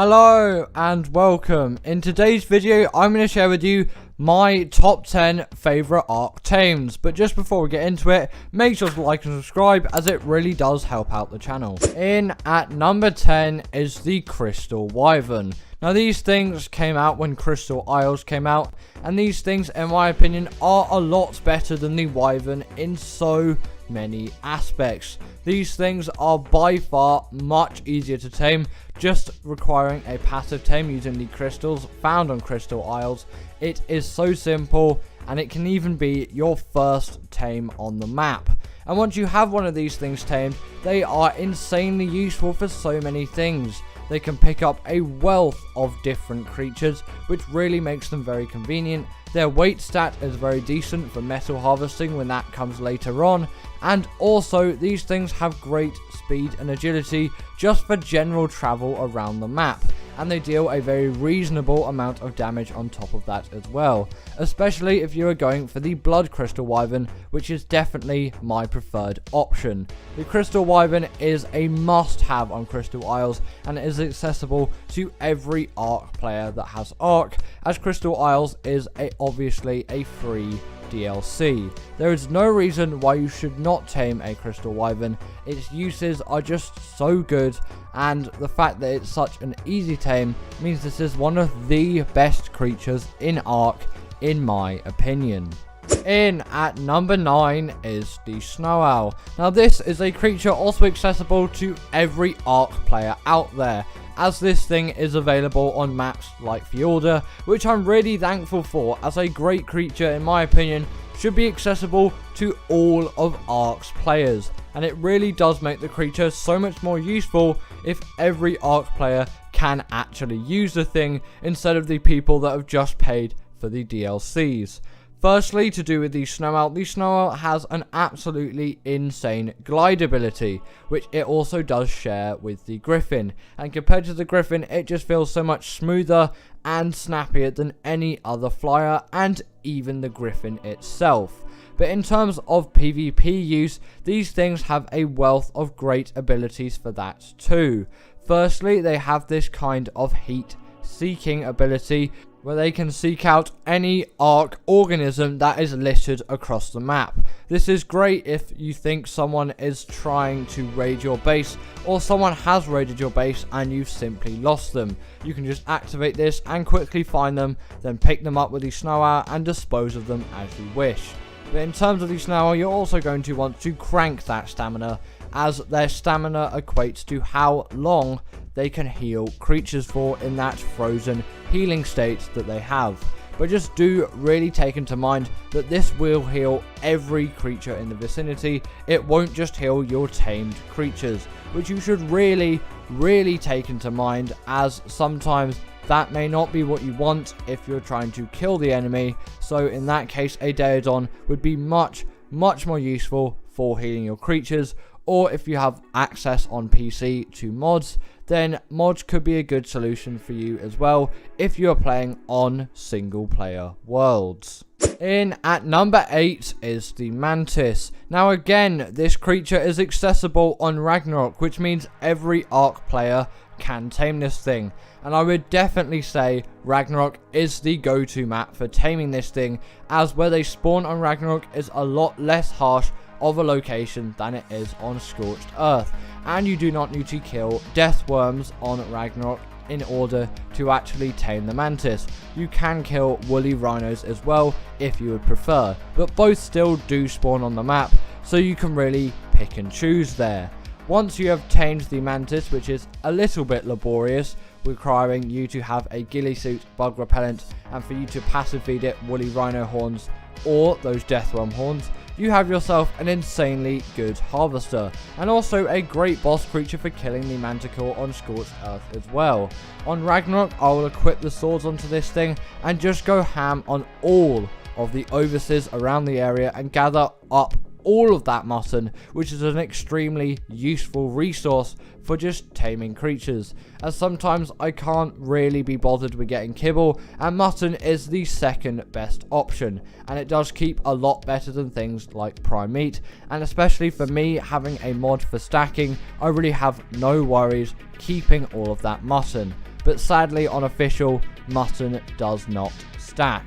Hello and welcome. In today's video, I'm going to share with you my top 10 favourite Ark tames. But just before we get into it, make sure to like and subscribe as it really does help out the channel. In at number 10 is the Crystal Wyvern. Now these things came out when Crystal Isles came out, and these things in my opinion are a lot better than the Wyvern in so many aspects. These things are by far much easier to tame, just requiring a passive tame using the crystals found on Crystal Isles. It is so simple, and it can even be your first tame on the map. And once you have one of these things tamed, they are insanely useful for so many things. They can pick up a wealth of different creatures, which really makes them very convenient. Their weight stat is very decent for metal harvesting when that comes later on. And also, these things have great speed and agility just for general travel around the map. And they deal a very reasonable amount of damage on top of that as well. Especially if you are going for the Blood Crystal Wyvern, which is definitely my preferred option. The Crystal Wyvern is a must-have on Crystal Isles, and it is accessible to every Ark player that has Ark, as Crystal Isles is obviously a free DLC. There is no reason why you should not tame a Crystal Wyvern. Its uses are just so good, and the fact that it's such an easy tame means this is one of the best creatures in Ark, in my opinion. In at number 9 is the Snow Owl. Now this is a creature also accessible to every Ark player out there, as this thing is available on maps like Fjorda, which I'm really thankful for, as a great creature in my opinion should be accessible to all of Ark's players. And it really does make the creature so much more useful if every Ark player can actually use the thing instead of the people that have just paid for the DLCs. Firstly, to do with the Snow Owl has an absolutely insane glide ability, which it also does share with the Griffin. And compared to the Griffin, it just feels so much smoother and snappier than any other flyer, and even the Griffin itself. But in terms of PvP use, these things have a wealth of great abilities for that too. Firstly, they have this kind of heat seeking ability, where they can seek out any Ark organism that is littered across the map. This is great if you think someone is trying to raid your base, or someone has raided your base and you've simply lost them. You can just activate this and quickly find them, then pick them up with the Snow Owl and dispose of them as you wish. But in terms of the Snow Owl, you're also going to want to crank that stamina, as their stamina equates to how long they can heal creatures for in that frozen healing state that they have. But just do really take into mind that this will heal every creature in the vicinity. It won't just heal your tamed creatures, which you should really take into mind, as sometimes that may not be what you want if you're trying to kill the enemy. So in that case, a Daedon would be much more useful for healing your creatures. Or if you have access on PC to mods, then mods could be a good solution for you as well if you are playing on single player worlds. In at number 8 is the Mantis. Now again, this creature is accessible on Raasclark, which means every Ark player can tame this thing. And I would definitely say Raasclark is the go-to map for taming this thing, as where they spawn on Raasclark is a lot less harsh of a location than it is on Scorched Earth, and you do not need to kill death worms on Raasclark in order to actually tame the Mantis. You can kill woolly rhinos as well if you would prefer, but both still do spawn on the map, so you can really pick and choose there. Once you have tamed the Mantis, which is a little bit laborious, requiring you to have a ghillie suit, bug repellent, and for you to passive feed it woolly rhino horns or those deathworm horns, you have yourself an insanely good harvester, and also a great boss creature for killing the Manticore on Scorched Earth as well. On Raasclark, I will equip the swords onto this thing and just go ham on all of the overseers around the area and gather up all of that mutton, which is an extremely useful resource for just taming creatures, as sometimes I can't really be bothered with getting kibble, and mutton is the second best option, and it does keep a lot better than things like prime meat. And especially for me, having a mod for stacking, I really have no worries keeping all of that mutton. but sadly on official, mutton does not stack.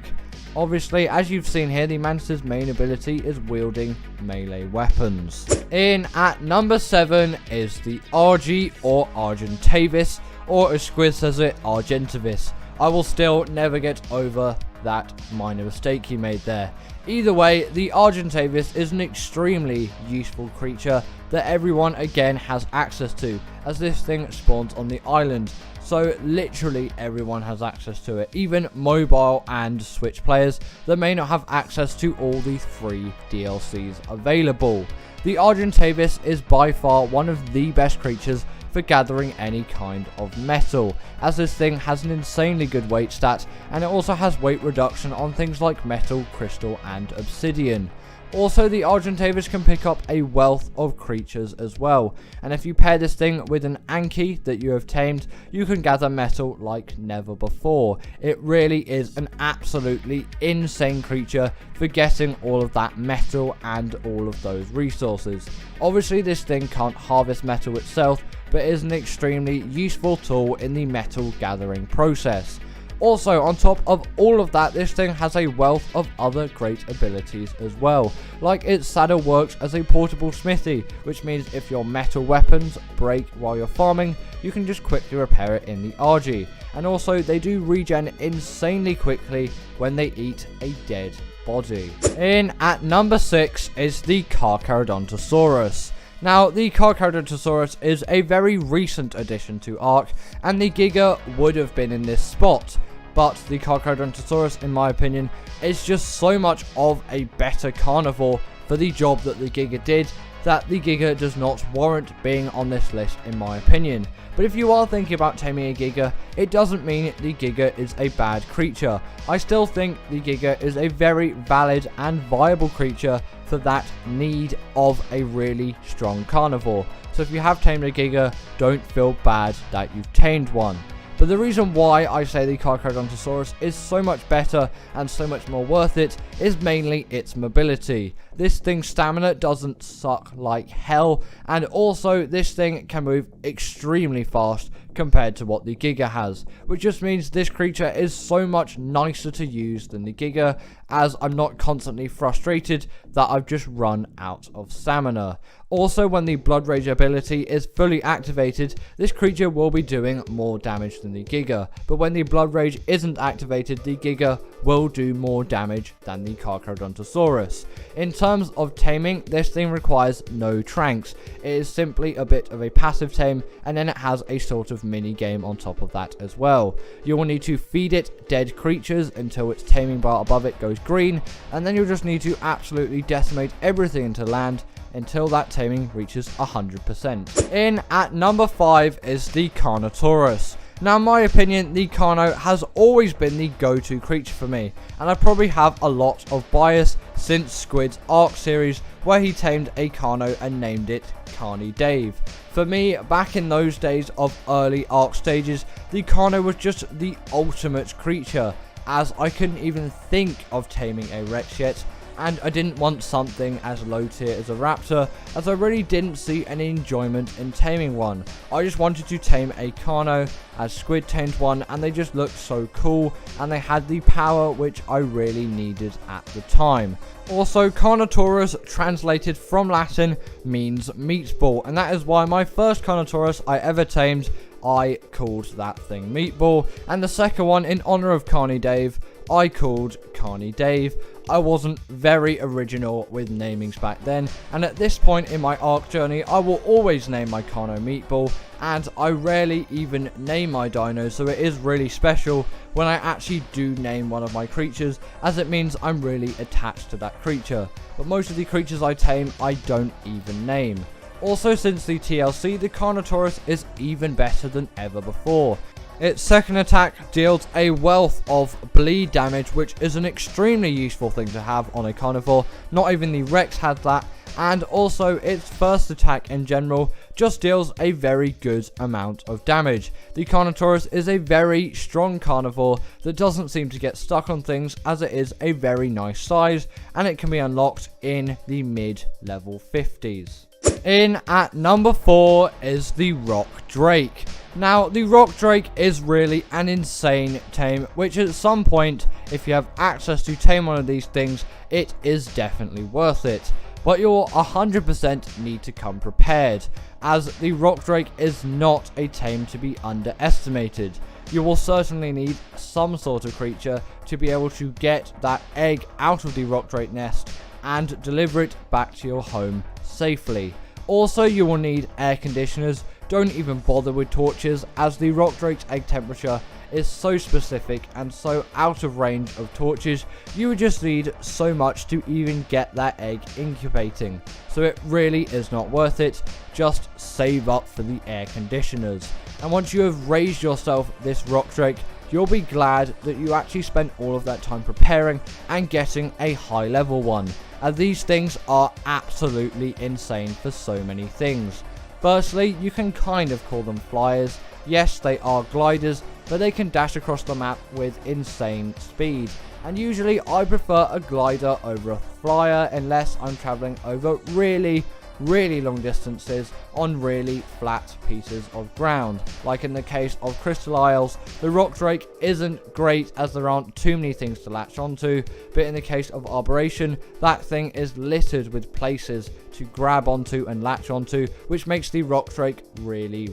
Obviously, as you've seen here, the Mantis's main ability is wielding melee weapons. In at number 7 is the Argy or Argentavis, or as Squid says it, Argentavis. I will still never get over that minor mistake he made there. Either way, the Argentavis is an extremely useful creature that everyone again has access to, as this thing spawns on the island. So literally everyone has access to it, even mobile and Switch players that may not have access to all the free DLCs available. The Argentavis is by far one of the best creatures for gathering any kind of metal, as this thing has an insanely good weight stat, and it also has weight reduction on things like metal, crystal and obsidian. Also, the Argentavis can pick up a wealth of creatures as well, and if you pair this thing with an Anki that you have tamed, you can gather metal like never before. It really is an absolutely insane creature for getting all of that metal and all of those resources. Obviously, this thing can't harvest metal itself, but is an extremely useful tool in the metal gathering process. Also, on top of all of that, this thing has a wealth of other great abilities as well. Like, its saddle works as a portable smithy, which means if your metal weapons break while you're farming, you can just quickly repair it in the Argy. And also, they do regen insanely quickly when they eat a dead body. In at number 6 is the Carcharodontosaurus. Now, the Carcharodontosaurus is a very recent addition to Ark, and the Giga would have been in this spot. But the Carcharodontosaurus, in my opinion, is just so much of a better carnivore for the job that the Giga did, that the Giga does not warrant being on this list, in my opinion. But if you are thinking about taming a Giga, it doesn't mean the Giga is a bad creature. I still think the Giga is a very valid and viable creature for that need of a really strong carnivore. So if you have tamed a Giga, don't feel bad that you've tamed one. But the reason why I say the Carcharodontosaurus is so much better and so much more worth it is mainly its mobility. This thing's stamina doesn't suck like hell, and also this thing can move extremely fast compared to what the Giga has, which just means this creature is so much nicer to use than the Giga, as I'm not constantly frustrated that I've just run out of stamina. Also, when the Blood Rage ability is fully activated, this creature will be doing more damage than the Giga, but when the Blood Rage isn't activated, the Giga will do more damage than the Carcharodontosaurus. In terms of taming, this thing requires no tranks. It is simply a bit of a passive tame, and then it has a sort of mini game on top of that as well. You will need to feed it dead creatures until its taming bar above it goes green, and then you'll just need to absolutely decimate everything into land until that taming reaches 100%. In at number 5 is the Carnotaurus. Now, in my opinion, the Carno has always been the go-to creature for me, and I probably have a lot of bias since Squid's Ark series, where he tamed a Carno and named it Carny Dave. For me, back in those days of early Ark stages, the Carno was just the ultimate creature, as I couldn't even think of taming a Rex yet, and I didn't want something as low tier as a raptor, as I really didn't see any enjoyment in taming one. I just wanted to tame a Carno, as Squid tamed one, and they just looked so cool, and they had the power which I really needed at the time. Also, Carnotaurus, translated from Latin, means meatball, and that is why my first Carnotaurus I ever tamed, I called that thing Meatball, and the second one, in honor of Carny Dave, I called Carny Dave. I wasn't very original with namings back then, and at this point in my Ark journey, I will always name my Carno Meatball, and I rarely even name my dinos, so it is really special when I actually do name one of my creatures, as it means I'm really attached to that creature. But most of the creatures I tame, I don't even name. Also, since the TLC, the Carnotaurus is even better than ever before. Its second attack deals a wealth of bleed damage, which is an extremely useful thing to have on a carnivore. Not even the Rex had that. And also, its first attack in general just deals a very good amount of damage. The Carnotaurus is a very strong carnivore that doesn't seem to get stuck on things, as it is a very nice size, and it can be unlocked in the mid-level 50s. In at number 4 is the Rock Drake. Now, the Rock Drake is really an insane tame, which at some point, if you have access to tame one of these things, it is definitely worth it. But you'll 100% need to come prepared, as the Rock Drake is not a tame to be underestimated. You will certainly need some sort of creature to be able to get that egg out of the Rock Drake nest and deliver it back to your home safely. Also, you will need air conditioners. Don't even bother with torches, as the Rock Drake's egg temperature is so specific and so out of range of torches. You would just need so much to even get that egg incubating, so it really is not worth it. Just save up for the air conditioners, and once you have raised yourself this Rock Drake, you'll be glad that you actually spent all of that time preparing and getting a high level one, as these things are absolutely insane for so many things. Firstly, you can kind of call them flyers. Yes, they are gliders, but they can dash across the map with insane speed. And usually I prefer a glider over a flyer unless I'm traveling over really long distances on really flat pieces of ground. Like in the case of Crystal Isles, the Rock Drake isn't great as there aren't too many things to latch onto, but in the case of Arboration, that thing is littered with places to grab onto and latch onto, which makes the Rock Drake really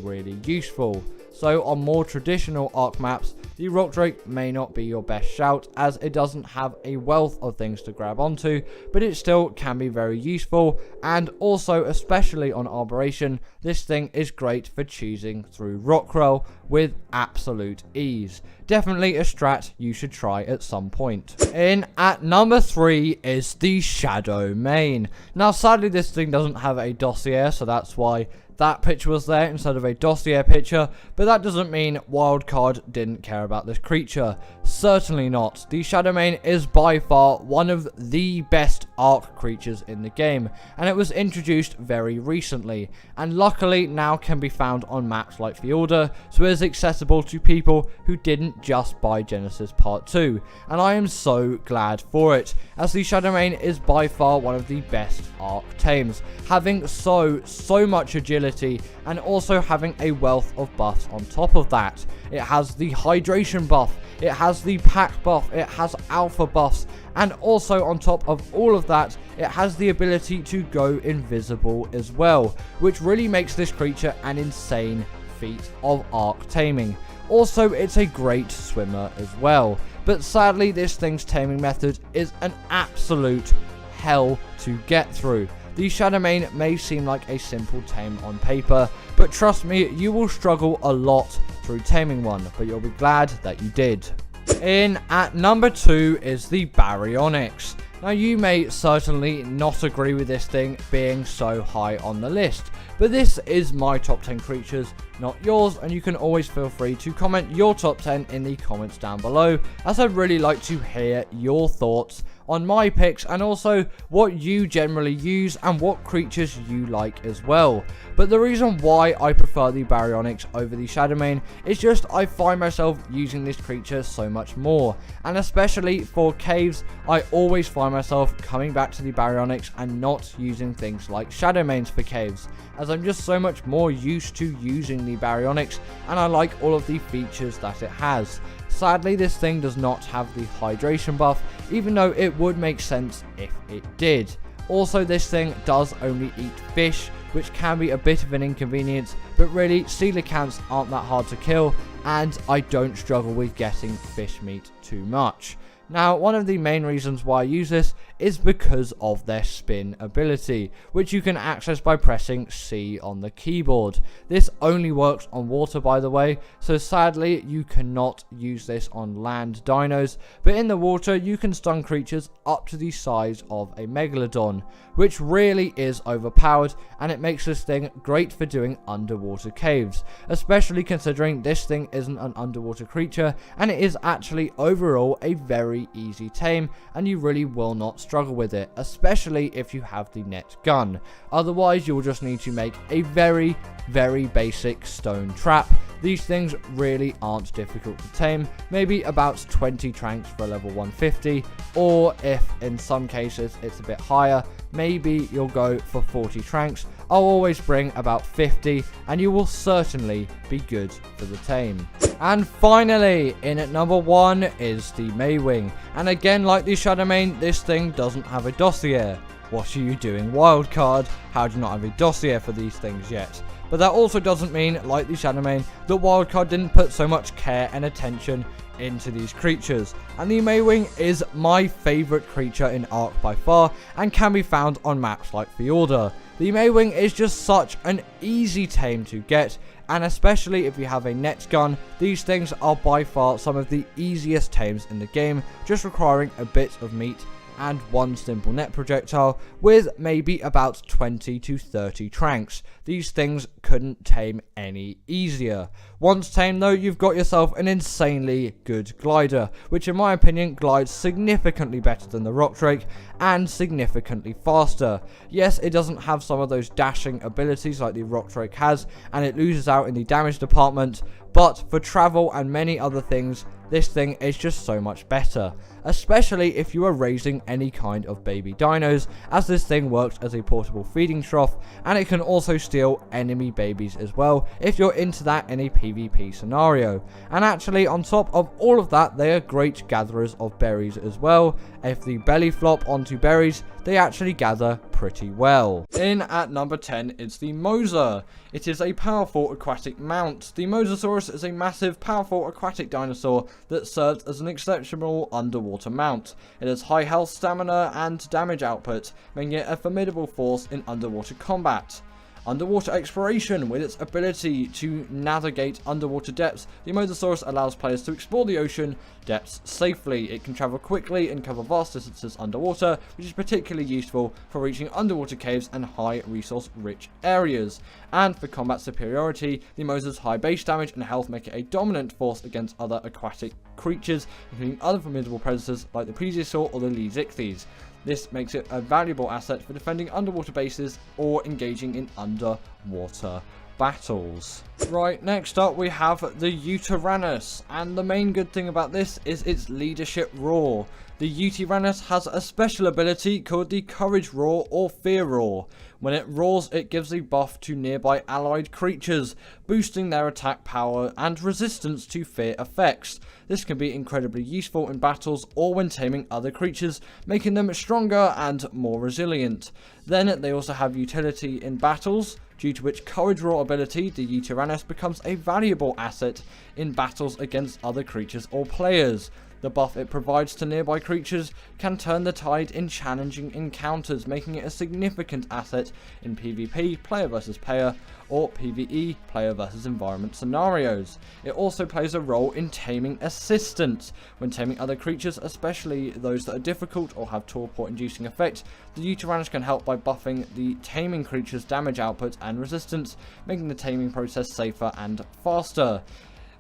useful. So on more traditional Ark maps, the Rock Drake may not be your best shout, as it doesn't have a wealth of things to grab onto, but it still can be very useful. And also, especially on Arboration, this thing is great for choosing through Rockrell with absolute ease. Definitely a strat you should try at some point. In at number 3 is the Shadow Mane. Now sadly this thing doesn't have a dossier, so that's why that picture was there instead of a dossier picture, but that doesn't mean Wildcard didn't care about this creature. Certainly not. The Shadow Mane is by far one of the best Ark creatures in the game, and it was introduced very recently, and luckily now can be found on maps like Fjorda, so it is accessible to people who didn't just buy Genesis Part 2, and I am so glad for it, as the Shadow Mane is by far one of the best Ark tames, having so much agility and also having a wealth of buffs on top of that. It has the hydration buff, it has the pack buff, it has alpha buffs, and also on top of all of that, it has the ability to go invisible as well, which really makes this creature an insane feat of Ark taming. Also, it's a great swimmer as well, but sadly this thing's taming method is an absolute hell to get through. The Shadow Mane may seem like a simple tame on paper, but trust me, you will struggle a lot through taming one, but you'll be glad that you did. In at number 2 is the Baryonyx. Now you may certainly not agree with this thing being so high on the list, but this is my top 10 creatures, not yours, and you can always feel free to comment your top 10 in the comments down below, as I'd really like to hear your thoughts on my picks and also what you generally use and what creatures you like as well. But the reason why I prefer the Baryonyx over the Shadow Mane is just I find myself using this creature so much more, and especially for caves I always find myself coming back to the Baryonyx and not using things like Shadow Manes for caves, as I'm just so much more used to using the Baryonyx and I like all of the features that it has. Sadly, this thing does not have the hydration buff, even though it would make sense if it did. Also, this thing does only eat fish, which can be a bit of an inconvenience, but really, coelacanths aren't that hard to kill, and I don't struggle with getting fish meat too much. Now, one of the main reasons why I use this is because of their spin ability, which you can access by pressing C on the keyboard. This only works on water, by the way, so sadly you cannot use this on land dinos, but in the water you can stun creatures up to the size of a megalodon, which really is overpowered, and it makes this thing great for doing underwater caves, especially considering this thing isn't an underwater creature and it is actually overall a very easy tame, and you really will not struggle with it, especially if you have the net gun. Otherwise, you'll just need to make a very basic stone trap. These things really aren't difficult to tame, maybe about 20 tranks for a level 150, or if in some cases it's a bit higher, maybe you'll go for 40 tranks. I'll always bring about 50 and you will certainly be good for the tame. And finally, in at number 1 is the Maywing. And again, like the Shadowmane, this thing doesn't have a dossier. What are you doing, Wildcard? How do you not have a dossier for these things yet? But that also doesn't mean, like the Shadowmane, that Wildcard didn't put so much care and attention into these creatures. And the Maywing is my favourite creature in Ark by far, and can be found on maps like the Order. The Maywing is just such an easy tame to get, and especially if you have a net gun, these things are by far some of the easiest tames in the game, just requiring a bit of meat and one simple net projectile with maybe about 20 to 30 tranks. These things couldn't tame any easier. Once tamed though, you've got yourself an insanely good glider, which in my opinion glides significantly better than the Rock Drake and significantly faster. Yes, it doesn't have some of those dashing abilities like the Rock Drake has, and it loses out in the damage department, but for travel and many other things, this thing is just so much better, especially if you are raising any kind of baby dinos, as this thing works as a portable feeding trough, and it can also steal enemy babies as well if you're into that in a PvP scenario. And actually, on top of all of that, they are great gatherers of berries as well. If the belly flop onto berries, they actually gather pretty well. In at number 10 is the Moser. It is a powerful aquatic mount. The Mosasaurus is a massive, powerful aquatic dinosaur that serves as an exceptional underwater mount. It has high health, stamina, and damage output, making it a formidable force in underwater combat. Underwater exploration. With its ability to navigate underwater depths, the Mosasaurus allows players to explore the ocean depths safely. It can travel quickly and cover vast distances underwater, which is particularly useful for reaching underwater caves and high resource rich areas. And for combat superiority, the Mosa's high base damage and health make it a dominant force against other aquatic creatures, including other formidable predators like the Plesiosaur or the Lezichthyes. This makes it a valuable asset for defending underwater bases or engaging in underwater battles. Right, next up we have the Yutyrannus, and the main good thing about this is its leadership roar. The Yutyrannus has a special ability called the Courage Roar or Fear Roar. When it roars, it gives a buff to nearby allied creatures, boosting their attack power and resistance to fear effects. This can be incredibly useful in battles or when taming other creatures, making them stronger and more resilient. Then they also have utility in battles, due to which Courage Roar ability, the Yutyrannus becomes a valuable asset in battles against other creatures or players. The buff it provides to nearby creatures can turn the tide in challenging encounters, making it a significant asset in PvP, player versus player, or PvE, player versus environment scenarios. It also plays a role in taming assistance. When taming other creatures, especially those that are difficult or have torpor-inducing effects, the Yutyrannus can help by buffing the taming creature's damage output and resistance, making the taming process safer and faster.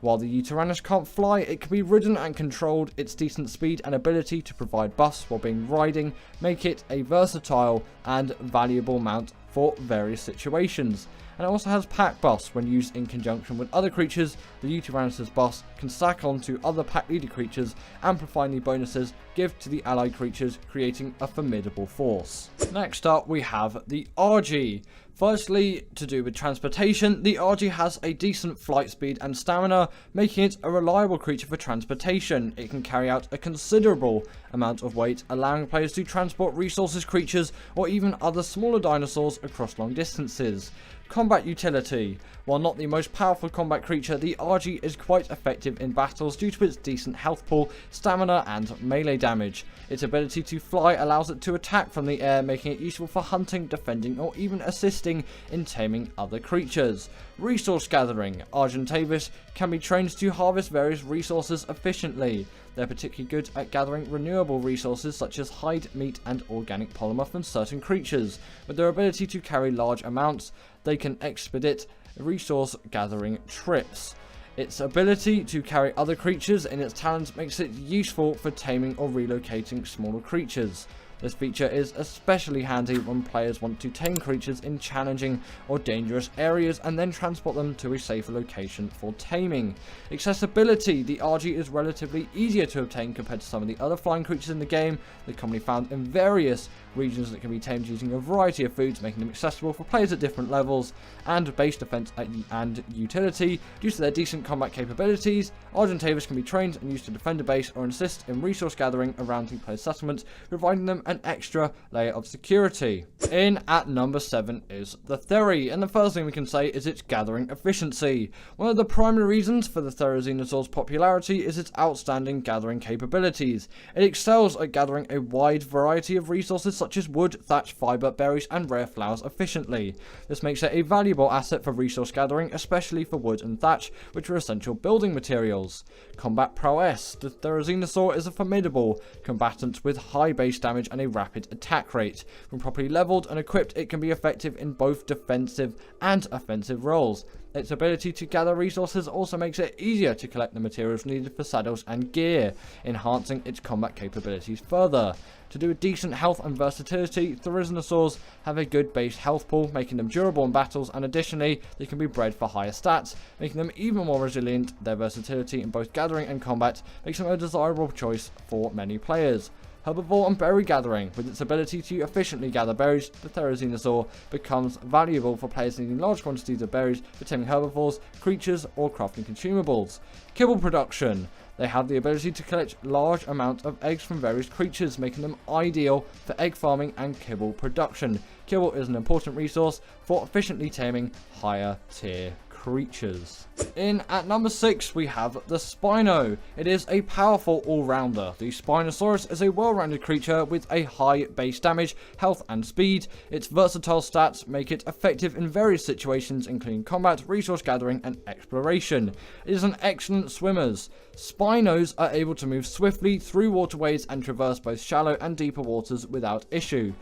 While the Yutyrannus can't fly, it can be ridden and controlled. Its decent speed and ability to provide buffs while being riding make it a versatile and valuable mount for various situations. And it also has pack buffs. When used in conjunction with other creatures, the Yutyrannus' buffs can stack onto other pack leader creatures, amplifying the bonuses give to the allied creatures, creating a formidable force. Next up we have the RG. Firstly, to do with transportation, the RG has a decent flight speed and stamina, making it a reliable creature for transportation. It can carry out a considerable amount of weight, allowing players to transport resources, creatures, or even other smaller dinosaurs across long distances. Combat utility. While not the most powerful combat creature, the RG is quite effective in battles due to its decent health pool, stamina, and melee damage. Its ability to fly allows it to attack from the air, making it useful for hunting, defending, or even assisting in taming other creatures. Resource gathering. Argentavis can be trained to harvest various resources efficiently. They're particularly good at gathering renewable resources such as hide, meat, and organic polymer from certain creatures. With their ability to carry large amounts, they can expedite resource gathering trips. Its ability to carry other creatures in its talons makes it useful for taming or relocating smaller creatures. This feature is especially handy when players want to tame creatures in challenging or dangerous areas and then transport them to a safer location for taming. Accessibility. The RG is relatively easier to obtain compared to some of the other flying creatures in the game. They're commonly found in various regions that can be tamed using a variety of foods, making them accessible for players at different levels, and base defense and utility. Due to their decent combat capabilities, Argentavers can be trained and used to defend a base or assist in resource gathering around the player's settlement, providing them an extra layer of security. In at number 7 is the Theory, and the first thing we can say is its gathering efficiency. One of the primary reasons for the Therizinosaur's popularity is its outstanding gathering capabilities. It excels at gathering a wide variety of resources such as wood, thatch, fiber, berries, and rare flowers efficiently. This makes it a valuable asset for resource gathering, especially for wood and thatch, which are essential building materials. Combat prowess. The Therizinosaur is a formidable combatant with high base damage and a rapid attack rate. When properly leveled and equipped, it can be effective in both defensive and offensive roles. Its ability to gather resources also makes it easier to collect the materials needed for saddles and gear, enhancing its combat capabilities further. To do a decent health and versatility, Therizinosaurs have a good base health pool, making them durable in battles, and additionally, they can be bred for higher stats, making them even more resilient. Their versatility in both gathering and combat makes them a desirable choice for many players. Herbivore and berry gathering. With its ability to efficiently gather berries, the Therizinosaur becomes valuable for players needing large quantities of berries for taming herbivores, creatures, or crafting consumables. Kibble production. They have the ability to collect large amounts of eggs from various creatures, making them ideal for egg farming and kibble production. Kibble is an important resource for efficiently taming higher tier creatures. In at number 6 we have the Spino. It is a powerful all-rounder. The Spinosaurus is a well-rounded creature with a high base damage, health and speed. Its versatile stats make it effective in various situations including combat, resource gathering and exploration. It is an excellent swimmer. Spinos are able to move swiftly through waterways and traverse both shallow and deeper waters without issue.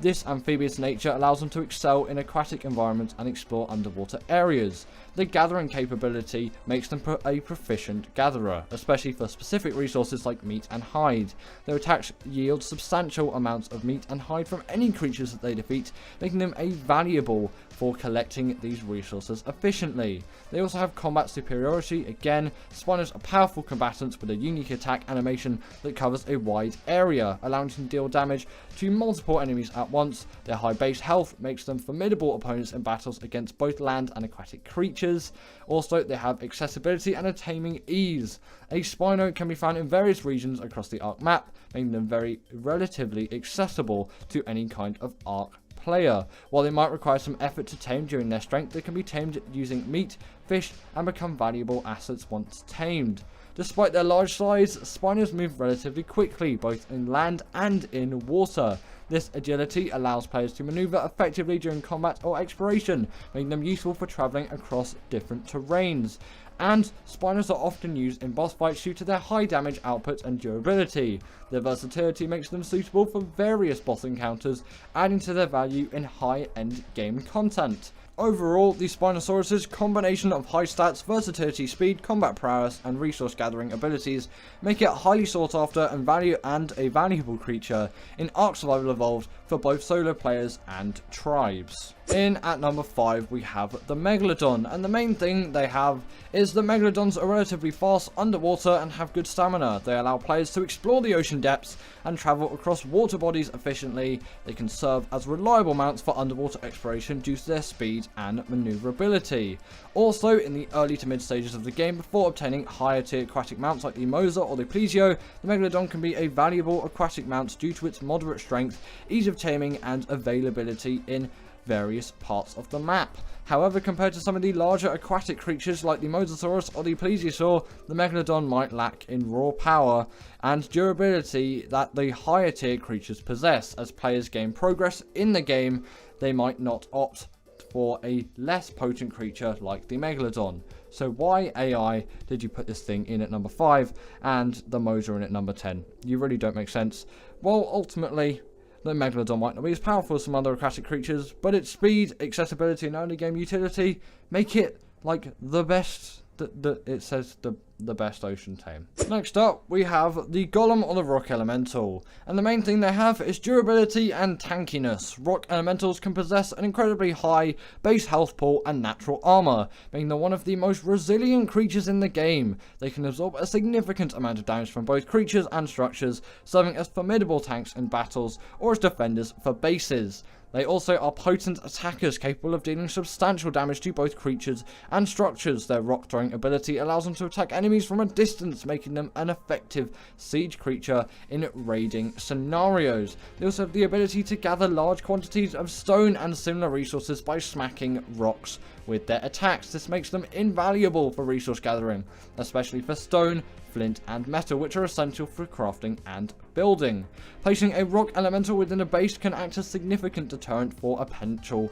This amphibious nature allows them to excel in aquatic environments and explore underwater areas. The gathering capability makes them a proficient gatherer, especially for specific resources like meat and hide. Their attacks yield substantial amounts of meat and hide from any creatures that they defeat, making them valuable for collecting these resources efficiently. They also have combat superiority. Again, Spinos are powerful combatants with a unique attack animation that covers a wide area, allowing them to deal damage to multiple enemies at once. Their high base health makes them formidable opponents in battles against both land and aquatic creatures. Also, they have accessibility and a taming ease. A Spino can be found in various regions across the Ark map, making them very relatively accessible to any kind of Ark player. While they might require some effort to tame during their strength, they can be tamed using meat, fish, and become valuable assets once tamed. Despite their large size, Spinos move relatively quickly, both in land and in water. This agility allows players to maneuver effectively during combat or exploration, making them useful for traveling across different terrains. And Spinos are often used in boss fights due to their high damage output and durability. Their versatility makes them suitable for various boss encounters, adding to their value in high-end game content. Overall, the Spinosaurus' combination of high stats, versatility, speed, combat prowess, and resource gathering abilities make it highly sought after and a valuable creature in Ark Survival Evolved for both solo players and tribes. In at number 5 we have the Megalodon, and the main thing they have is the Megalodons are relatively fast underwater and have good stamina. They allow players to explore the ocean depths and travel across water bodies efficiently. They can serve as reliable mounts for underwater exploration due to their speed and maneuverability. Also, in the early to mid stages of the game, before obtaining higher tier aquatic mounts like the Mosa or the Plesio, the Megalodon can be a valuable aquatic mount due to its moderate strength, ease of taming, and availability in various parts of the map. However, compared to some of the larger aquatic creatures like the Mosasaurus or the Plesiosaur, the Megalodon might lack in raw power and durability that the higher tier creatures possess. As players gain progress in the game, they might not opt for a less potent creature like the Megalodon. So why AI did you put this thing in at number 5 and the Mosa in at number 10? You really don't make sense. Well, ultimately, the Megalodon might not be as powerful as some other aquatic creatures, but its speed, accessibility, and early game utility make it like the best. It says the the best ocean tame. Next up, we have the Golem or the Rock Elemental, and the main thing they have is durability and tankiness. Rock Elementals can possess an incredibly high base health pool and natural armor, making them one of the most resilient creatures in the game. They can absorb a significant amount of damage from both creatures and structures, serving as formidable tanks in battles or as defenders for bases. They also are potent attackers capable of dealing substantial damage to both creatures and structures. Their rock throwing ability allows them to attack enemies from a distance, making them an effective siege creature in raiding scenarios. They also have the ability to gather large quantities of stone and similar resources by smacking rocks with their attacks. This makes them invaluable for resource gathering, especially for stone, flint and metal, which are essential for crafting and building. Placing a rock elemental within a base can act as significant deterrent for potential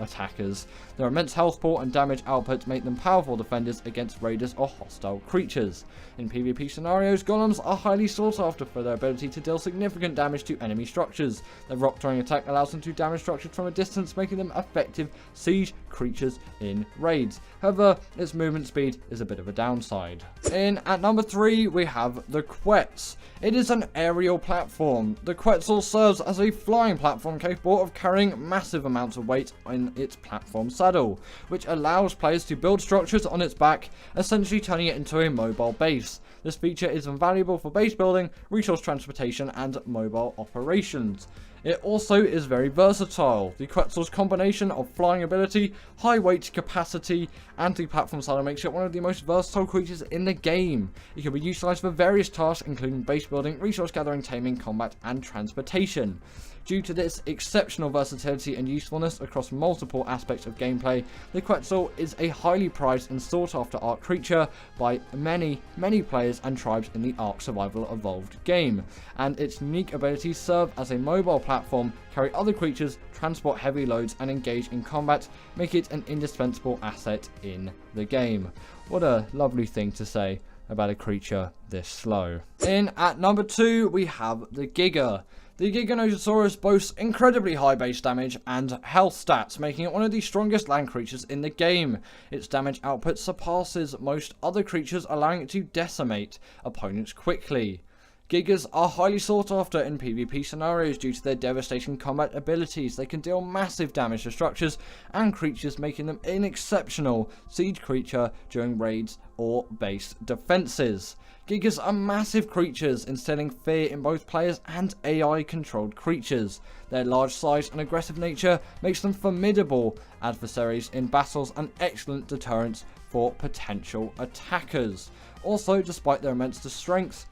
attackers. Their immense health pool and damage output make them powerful defenders against raiders or hostile creatures. In PvP scenarios, golems are highly sought after for their ability to deal significant damage to enemy structures. Their rock throwing attack allows them to damage structures from a distance, making them effective siege creatures in raids. However, its movement speed is a bit of a downside. At number 3, we have the Quetz. It is an aerial platform. The Quetzal serves as a flying platform capable of carrying massive amounts of weight in its platform saddle, which allows players to build structures on its back, essentially turning it into a mobile base. This feature is invaluable for base building, resource transportation, and mobile operations. It also is very versatile. The Quetzal's combination of flying ability, high weight capacity, and the platform saddle makes it one of the most versatile creatures in the game. It can be utilized for various tasks including base building, resource gathering, taming, combat, and transportation. Due to this exceptional versatility and usefulness across multiple aspects of gameplay, the Quetzal is a highly prized and sought after Ark creature by many players and tribes in the Ark Survival Evolved game, and its unique abilities serve as a mobile platform, carry other creatures, transport heavy loads, and engage in combat, make it an indispensable asset in the game. What a lovely thing to say about a creature this slow. At number 2, we have the Giga. The Giganotosaurus boasts incredibly high base damage and health stats, making it one of the strongest land creatures in the game. Its damage output surpasses most other creatures, allowing it to decimate opponents quickly. Gigas are highly sought after in PvP scenarios due to their devastating combat abilities. They can deal massive damage to structures and creatures, making them an exceptional siege creature during raids or base defenses. Gigas are massive creatures, instilling fear in both players and AI-controlled creatures. Their large size and aggressive nature makes them formidable adversaries in battles and excellent deterrents for potential attackers. Also, despite their immense strength,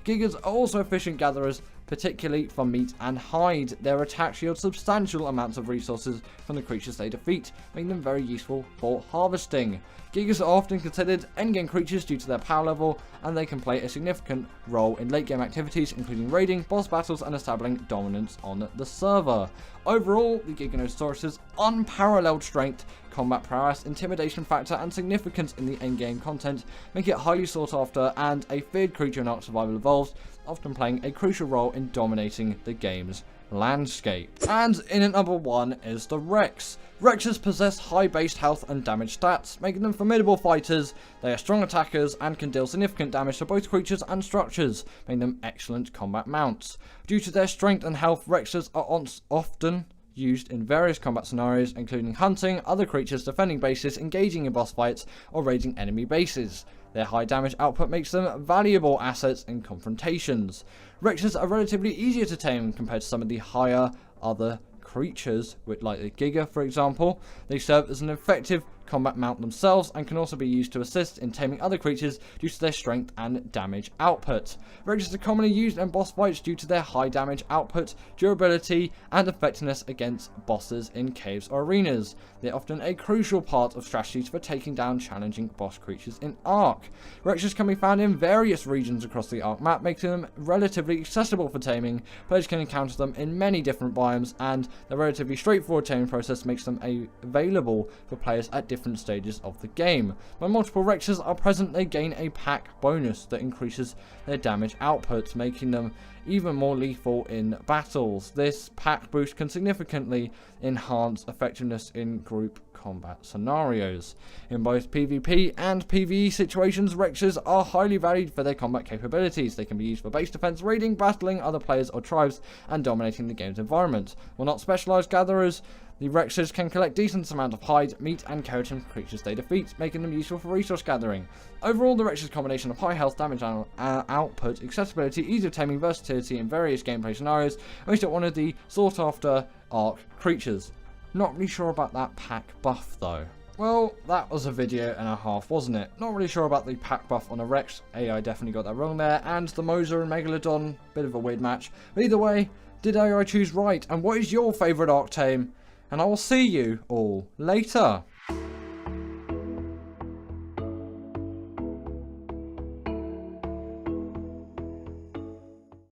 Gigas are also efficient gatherers, particularly for meat and hide. Their attacks yield substantial amounts of resources from the creatures they defeat, making them very useful for harvesting. Gigas are often considered endgame creatures due to their power level, and they can play a significant role in late game activities, including raiding, boss battles, and establishing dominance on the server. Overall, the Giganotosaurus' unparalleled strength, combat prowess, intimidation factor, and significance in the endgame content make it highly sought after and a feared creature in Ark Survival Evolved, often playing a crucial role in dominating the game's landscape. And in at number 1 is the Rex. Rexes possess high base health and damage stats, making them formidable fighters. They are strong attackers and can deal significant damage to both creatures and structures, making them excellent combat mounts. Due to their strength and health, Rexes are often used in various combat scenarios, including hunting other creatures, defending bases, engaging in boss fights, or raiding enemy bases. Their high damage output makes them valuable assets in confrontations. Rexes are relatively easier to tame compared to some of the higher other creatures, like the Giga for example. They serve as an effective combat mount themselves and can also be used to assist in taming other creatures due to their strength and damage output. Rexes are commonly used in boss fights due to their high damage output, durability, and effectiveness against bosses in caves or arenas. They're often a crucial part of strategies for taking down challenging boss creatures in Ark. Rexes can be found in various regions across the Ark map, making them relatively accessible for taming. Players can encounter them in many different biomes, and the relatively straightforward taming process makes them available for players at different different stages of the game. When multiple Rexes are present, they gain a pack bonus that increases their damage output, making them even more lethal in battles. This pack boost can significantly enhance effectiveness in group combat scenarios. In both PvP and PvE situations, Rexes are highly valued for their combat capabilities. They can be used for base defense, raiding, battling other players or tribes, and dominating the game's environment. While not specialized gatherers, the Rexes can collect decent amount of hide, meat, and keratin from creatures they defeat, making them useful for resource gathering. Overall, the Rexes' combination of high health, damage output, accessibility, ease of taming, versatility in various gameplay scenarios makes it one of the sought-after Ark creatures. Not really sure about that pack buff though. Well, that was a video and a half, wasn't it? Not really sure about the pack buff on a Rex. AI definitely got that wrong there. And the Moser and Megalodon, bit of a weird match. But either way, did AI choose right? And what is your favourite Arc tame? And I will see you all later.